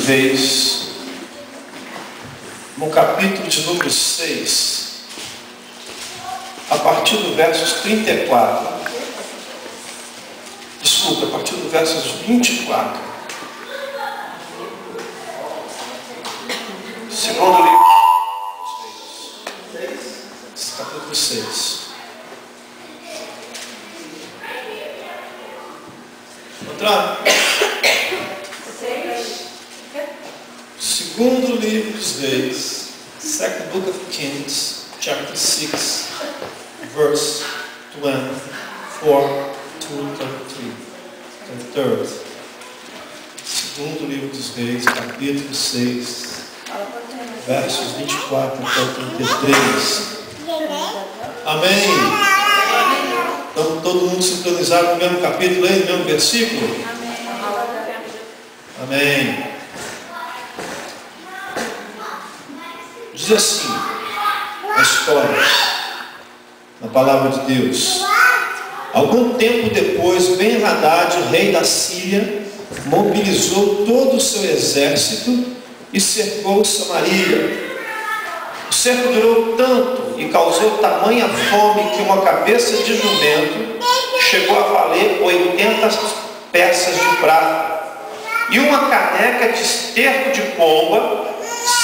Reis, no capítulo de número 6, a partir do versos 34, desculpa, a partir do versos 24, segundo livro dos Reis, capítulo 6. Encontraram? Segundo livro dos Reis, Second Book of Kings, chapter 6, verse 24 to 33. Segundo livro dos Reis, capítulo 6, versos 24 até 33. Amém? Então todo mundo sintonizado no mesmo capítulo aí, no mesmo versículo? Amém. Diz assim a história, na palavra de Deus. Algum tempo depois, Ben-Hadad, rei da Síria, mobilizou todo o seu exército e cercou Samaria. O cerco durou tanto e causou tamanha fome que uma cabeça de jumento chegou a valer 80 peças de prata, e uma caneca de esterco de pomba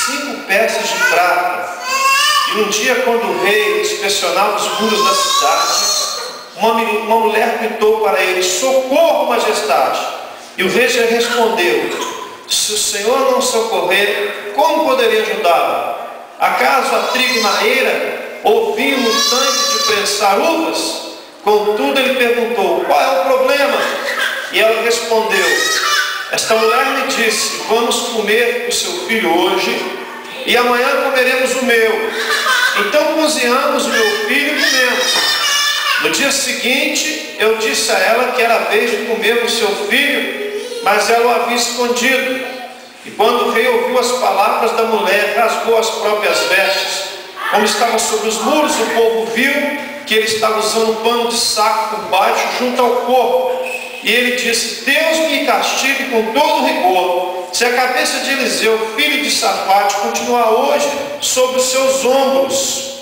5 peças de prata. E um dia, quando o rei inspecionava os muros da cidade, uma mulher gritou para ele: socorro, majestade! E o rei já respondeu: se o Senhor não socorrer, como poderia ajudá-lo? Acaso há trigo na eira ou vinho no tanque de prensar uvas? Contudo, ele perguntou: qual é o problema? E ela respondeu: esta mulher me disse: vamos comer o seu filho hoje e amanhã comeremos o meu. Então cozinhamos o meu filho e comemos. No dia seguinte eu disse a ela que era a vez de comer o seu filho, mas ela o havia escondido. E quando o rei ouviu as palavras da mulher, rasgou as próprias vestes. Como estava sobre os muros, o povo viu que ele estava usando um pano de saco por baixo, junto ao corpo. E ele disse: Deus me castigue com todo rigor, se a cabeça de Eliseu, filho de Safate, continuar hoje sobre os seus ombros.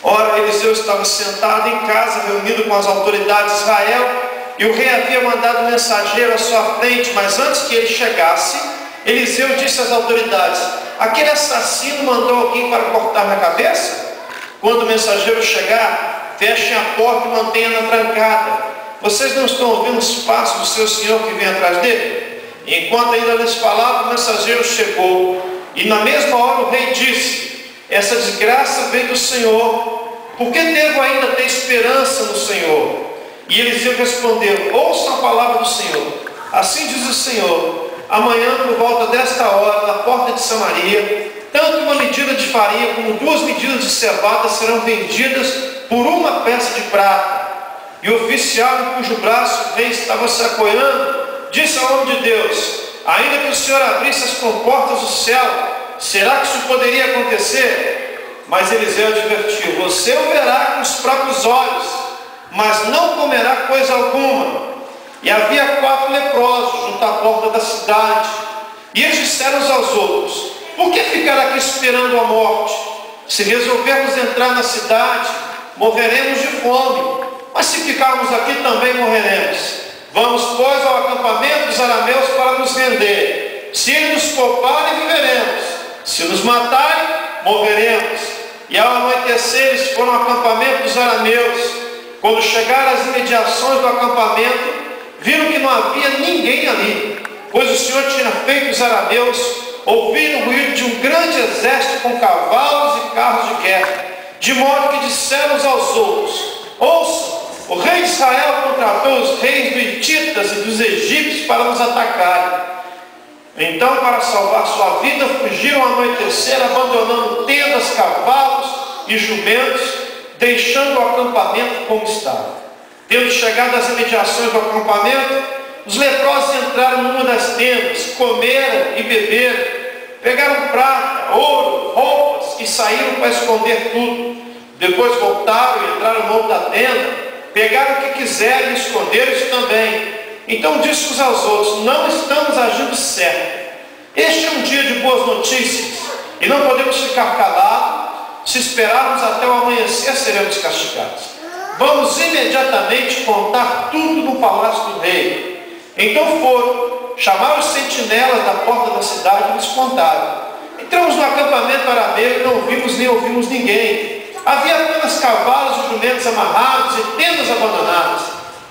Ora, Eliseu estava sentado em casa, reunido com as autoridades de Israel, e o rei havia mandado um mensageiro à sua frente, mas antes que ele chegasse, Eliseu disse às autoridades: aquele assassino mandou alguém para cortar minha cabeça? Quando o mensageiro chegar, fechem a porta e mantenham-na trancada. Vocês não estão ouvindo os passos do seu senhor que vem atrás dele? E enquanto ainda lhes falava, o mensageiro chegou, e na mesma hora o rei disse: essa desgraça vem do Senhor, por que devo ainda ter esperança no Senhor? E Eliseu respondeu: ouçam a palavra do Senhor. Assim diz o Senhor: amanhã, por volta desta hora, na porta de Samaria, tanto uma medida de farinha como 2 medidas de cevada serão vendidas por 1 peça de prata. E o oficial em cujo braço o rei estava se apoiando disse ao homem de Deus: ainda que o Senhor abrisse as comportas do céu, será que isso poderia acontecer? Mas Eliseu advertiu: você o verá com os próprios olhos, mas não comerá coisa alguma. E havia 4 leprosos junto à porta da cidade, e eles disseram uns aos outros: por que ficar aqui esperando a morte? Se resolvermos entrar na cidade, morreremos de fome, mas se ficarmos aqui também morreremos. Vamos, pois, ao acampamento dos arameus para nos render. Se eles nos pouparem, viveremos. Se nos matarem, morreremos. E ao anoitecer, eles foram ao acampamento dos arameus. Quando chegaram às imediações do acampamento, viram que não havia ninguém ali, pois o Senhor tinha feito os arameus ouvirem o ruído de um grande exército com cavalos e carros de guerra, de modo que disseram uns aos outros: ouçam, o rei de Israel contratou os reis dos hititas e dos egípcios para nos atacarem. Então, para salvar sua vida, fugiram ao anoitecer, abandonando tendas, cavalos e jumentos, deixando o acampamento como estava. Tendo chegado às imediações do acampamento, os leprosos entraram numa das tendas, comeram e beberam, pegaram prata, ouro, roupas e saíram para esconder tudo. Depois voltaram e entraram no outro da tenda, pegaram o que quiseram e esconderam isso também. Então disse uns aos outros: não estamos agindo certo. Este é um dia de boas notícias e não podemos ficar calados. Se esperarmos até o amanhecer, seremos castigados. Vamos imediatamente contar tudo no palácio do rei. Então foram, chamaram os sentinelas da porta da cidade e lhes contaram. Entramos no acampamento arameu e não vimos nem ouvimos ninguém. Havia apenas cavalos e jumentos amarrados e tendas abandonadas.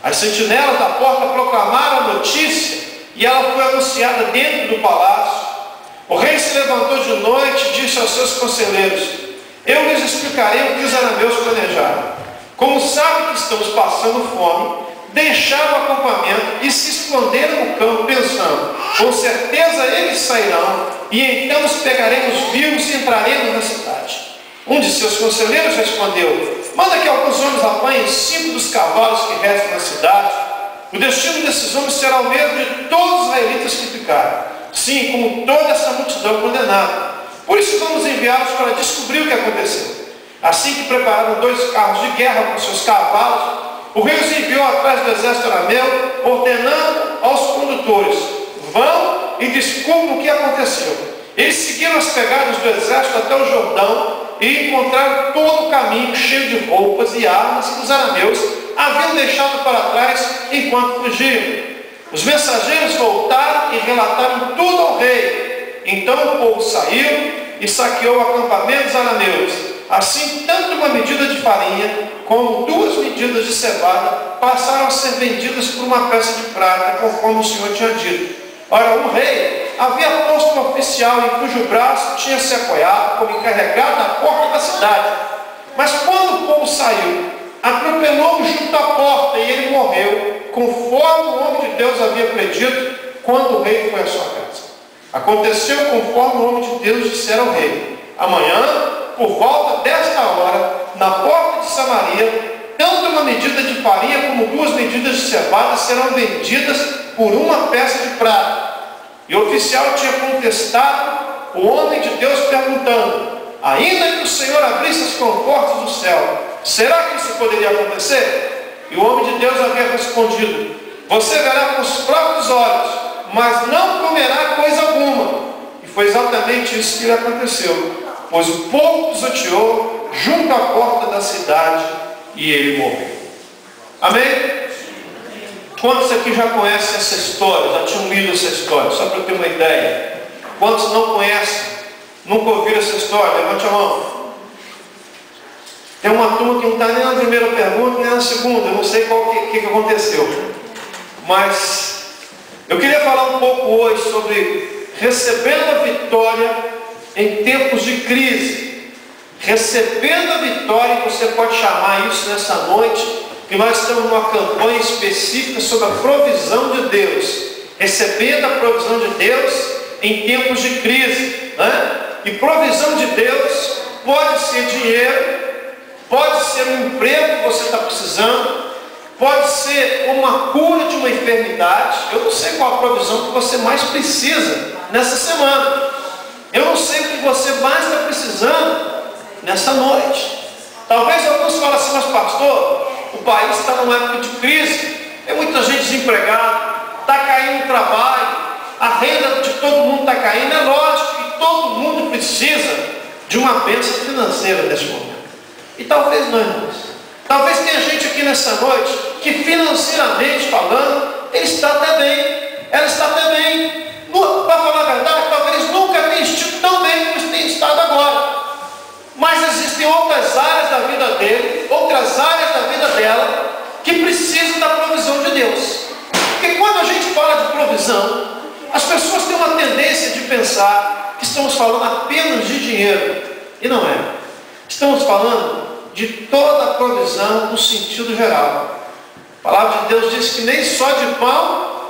As sentinelas da porta proclamaram a notícia e ela foi anunciada dentro do palácio. O rei se levantou de noite e disse aos seus conselheiros: eu lhes explicarei o que os arameus planejaram. Como sabem que estamos passando fome, deixaram o acampamento e se esconderam no campo, pensando: com certeza eles sairão, e então os pegaremos vivos e entraremos na cidade. Um de seus conselheiros respondeu: manda que alguns homens apanhem 5 dos cavalos que restam na cidade. O destino desses homens será o mesmo de todos os israelitas que ficaram, sim, como toda essa multidão condenada. Por isso vamos enviá-los para descobrir o que aconteceu. Assim que prepararam 2 carros de guerra com seus cavalos, o rei os enviou atrás do exército arameu, ordenando aos condutores: vão e descubram o que aconteceu. Eles seguiram as pegadas do exército até o Jordão e encontraram todo o caminho cheio de roupas e armas que os arameus haviam deixado para trás enquanto fugiam. Os mensageiros voltaram e relataram tudo ao rei. Então o povo saiu e saqueou o acampamento dos arameus. Assim, tanto uma medida de farinha como 2 medidas de cevada passaram a ser vendidas por uma peça de prata, conforme o Senhor tinha dito. Ora, o rei havia posto um oficial em cujo braço tinha se apoiado como encarregado da porta da cidade. Mas quando o povo saiu, atropelou-o junto à porta e ele morreu, conforme o homem de Deus havia predito, quando o rei foi à sua casa. Aconteceu conforme o homem de Deus dissera ao rei: amanhã, por volta desta hora, na porta de Samaria, tanto uma medida de farinha como 2 medidas de cevada serão vendidas por uma peça de prata. E o oficial tinha contestado o homem de Deus, perguntando: ainda que o Senhor abrisse as comportas do céu, será que isso poderia acontecer? E o homem de Deus havia respondido: você verá com os próprios olhos, mas não comerá coisa alguma. E foi exatamente isso que lhe aconteceu, pois o povo pisoteou junto à porta da cidade e ele morreu. Amém? Quantos aqui já conhecem essa história? Já tinham lido essa história? Só para eu ter uma ideia. Quantos não conhecem? Nunca ouviram essa história? Levante a mão. Tem uma turma que não está nem na primeira pergunta, nem na segunda. Eu não sei qual que aconteceu. Mas eu queria falar um pouco hoje sobre recebendo a vitória em tempos de crise. Recebendo a vitória, você pode chamar isso nessa noite, que nós estamos numa campanha específica sobre a provisão de Deus. Recebendo a provisão de Deus em tempos de crise, né? E provisão de Deus pode ser dinheiro, pode ser um emprego que você está precisando, pode ser uma cura de uma enfermidade. Eu não sei qual a provisão que você mais precisa nessa semana. Eu não sei o que você mais está precisando nessa noite. Talvez alguns falem assim: mas pastor, o país está numa época de crise, tem muita gente desempregada, está caindo o trabalho, a renda de todo mundo está caindo. É lógico que todo mundo precisa de uma bênção financeira nesse momento. E talvez não, irmãos. Talvez tenha gente aqui nessa noite que financeiramente falando, ele está até bem, ela está até bem. Para falar a verdade, talvez nunca tenha estado tão bem como tem estado agora. Mas existem outras áreas da vida dele, outras áreas da vida dela, que precisam da provisão de Deus. Porque quando a gente fala de provisão, as pessoas têm uma tendência de pensar que estamos falando apenas de dinheiro. E não é. Estamos falando de toda a provisão no sentido geral. A palavra de Deus diz que nem só de pão,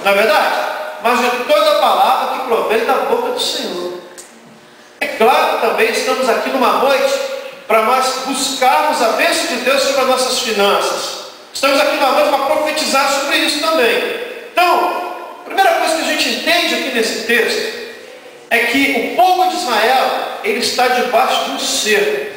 não é verdade? Mas de toda a palavra que provém da boca do Senhor. É claro que também estamos aqui numa noite para nós buscarmos a bênção de Deus sobre as nossas finanças. Estamos aqui numa noite para profetizar sobre isso também. Então, a primeira coisa que a gente entende aqui nesse texto é que o povo de Israel, ele está debaixo de um cerco.